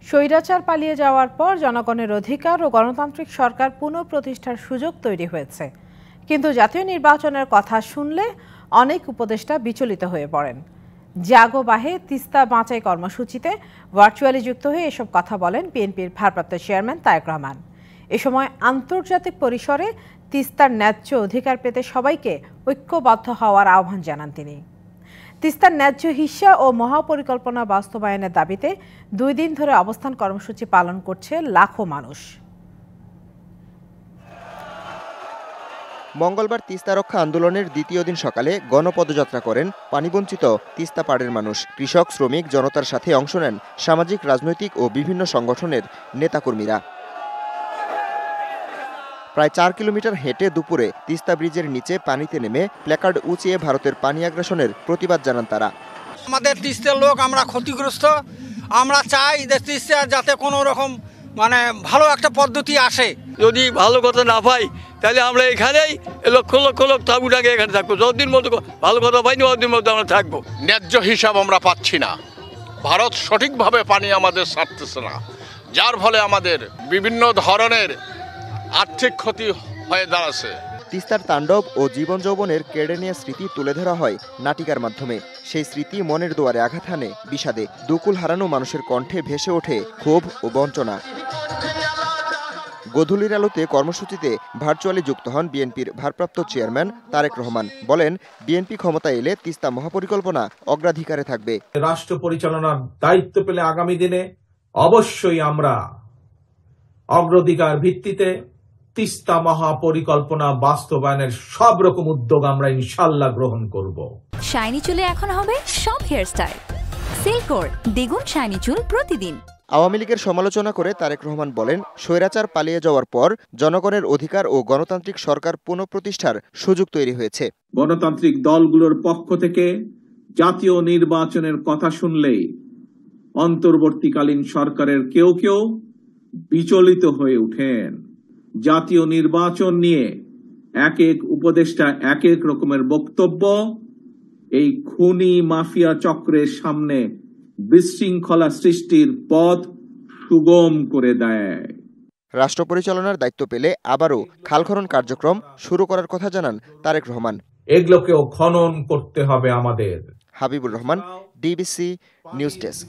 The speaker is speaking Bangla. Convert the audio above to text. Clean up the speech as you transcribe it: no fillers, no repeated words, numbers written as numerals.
স্বৈরাচার পালিয়ে যাওয়ার পর জনগণের অধিকার ও গণতান্ত্রিক সরকার পুনঃপ্রতিষ্ঠার সুযোগ তৈরি হয়েছে, কিন্তু জাতীয় নির্বাচনের কথা শুনলে অনেক উপদেষ্টা বিচলিত হয়ে পড়েন। জাগো বাহে তিস্তা বাঁচাই কর্মসূচিতে ভার্চুয়ালি যুক্ত হয়ে এসব কথা বলেন বিএনপির ভারপ্রাপ্ত চেয়ারম্যান তারেক রহমান। এ সময় আন্তর্জাতিক পরিসরে তিস্তার ন্যায্য অধিকার পেতে সবাইকে ঐক্যবদ্ধ হওয়ার আহ্বান জানান তিনি। তিস্তার ন্যায্য হিস্যা ও মহাপরিকল্পনা বাস্তবায়নের দাবিতে 2 দিন ধরে অবস্থান কর্মসূচি পালন করছে লাখো মানুষ। মঙ্গলবার তিস্তা রক্ষা আন্দোলনের দ্বিতীয় দিন সকালে গণপদযাত্রা করেন পানিবঞ্চিত তিস্তা পাড়ের মানুষ। কৃষক, শ্রমিক জনতার সাথে অংশ নেন সামাজিক, রাজনৈতিক ও বিভিন্ন সংগঠনের নেতাকর্মীরা। প্রায় 4 কিলোমিটার হেঁটে দুপুরে তিস্তা ব্রিজের নিচে পানিতে নেমে প্ল্যাকার্ড উঁচিয়ে ভারতের পানি আগ্রাসনের প্রতিবাদ জানান তারা। আমাদের তিস্তার লোক, আমরা ক্ষতিগ্রস্ত। আমরা চাই যে তিস্তার যাতে কোনো রকম ভালো একটা পদ্ধতি আসে। যদি ভালো কথা না পাই তাহলে আমরা এখানেই লক্ষ লক্ষ লোক থাকুটাকে এখানে থাকবো। যতদিন মতো ভালো কথা পাইনি ততদিন মতো আমরা থাকবো। ন্যায্য হিসাব আমরা পাচ্ছি না, ভারত সঠিকভাবে পানি আমাদের ছাড়তেছে না, যার ফলে আমাদের বিভিন্ন ধরনের আর্থিক ক্ষতি হয়ে দাঁড়াচ্ছে। তিস্তার তাণ্ডব ও জীবন যৌবনের কেড়ে নেওয়া স্মৃতি তুলে ধরা হয় নাটিকার মাধ্যমে। সেই স্মৃতি মনের দুয়ারে আঘাত হানে বিষাদে। দুকুল হারানো মানুষের কণ্ঠে ভেসে ওঠে ক্ষোভ ও বঞ্চনা। গধূলির আলোতে কর্মসূচিতে ভার্চুয়ালি যুক্ত হন বিএনপির ভারপ্রাপ্ত চেয়ারম্যান তারেক রহমান। বলেন, বিএনপি ক্ষমতা এলে তিস্তা মহাপরিকল্পনা অগ্রাধিকারে থাকবে। রাষ্ট্র পরিচালনার দায়িত্ব পেলে আগামী দিনে অবশ্যই আমরা অগ্রাধিকার ভিত্তিতে তিস্তা মহাপরিকল্পনা বাস্তবায়নের সব রকম উদ্যোগ আমরা ইনশাআল্লাহ গ্রহণ করব। শাইনি চুলে এখন হবে সব হেয়ারস্টাইল। সিল্কোর দ্বিগুণ শাইনি চুল প্রতিদিন। আওয়ামী লীগের সমালোচনা করে তারেক রহমান বলেন, স্বৈরাচার পালিয়ে যাওয়ার পর জনগণের অধিকার ও গণতান্ত্রিক সরকার পুনঃপ্রতিষ্ঠার সুযোগ তৈরি হয়েছে। গণতান্ত্রিক দলগুলোর পক্ষ থেকে জাতীয় নির্বাচনের কথা শুনলেই অন্তর্বর্তীকালীন সরকারের কেউ কেউ বিচলিত হয়ে ওঠেন। জাতীয় নির্বাচন নিয়ে এক এক উপদেষ্টা এক এক রকমের বক্তব্য এই খুনি মাফিয়া চক্রের সামনে বিশৃঙ্খলা সৃষ্টির পথ সুগম করে দেয়। রাষ্ট্র পরিচালনার দায়িত্ব পেলে আবারও খাল খনন কার্যক্রম শুরু করার কথা জানান তারেক রহমান। এগুলোকেও খনন করতে হবে আমাদের। Habibur Rahman, DBC news desk.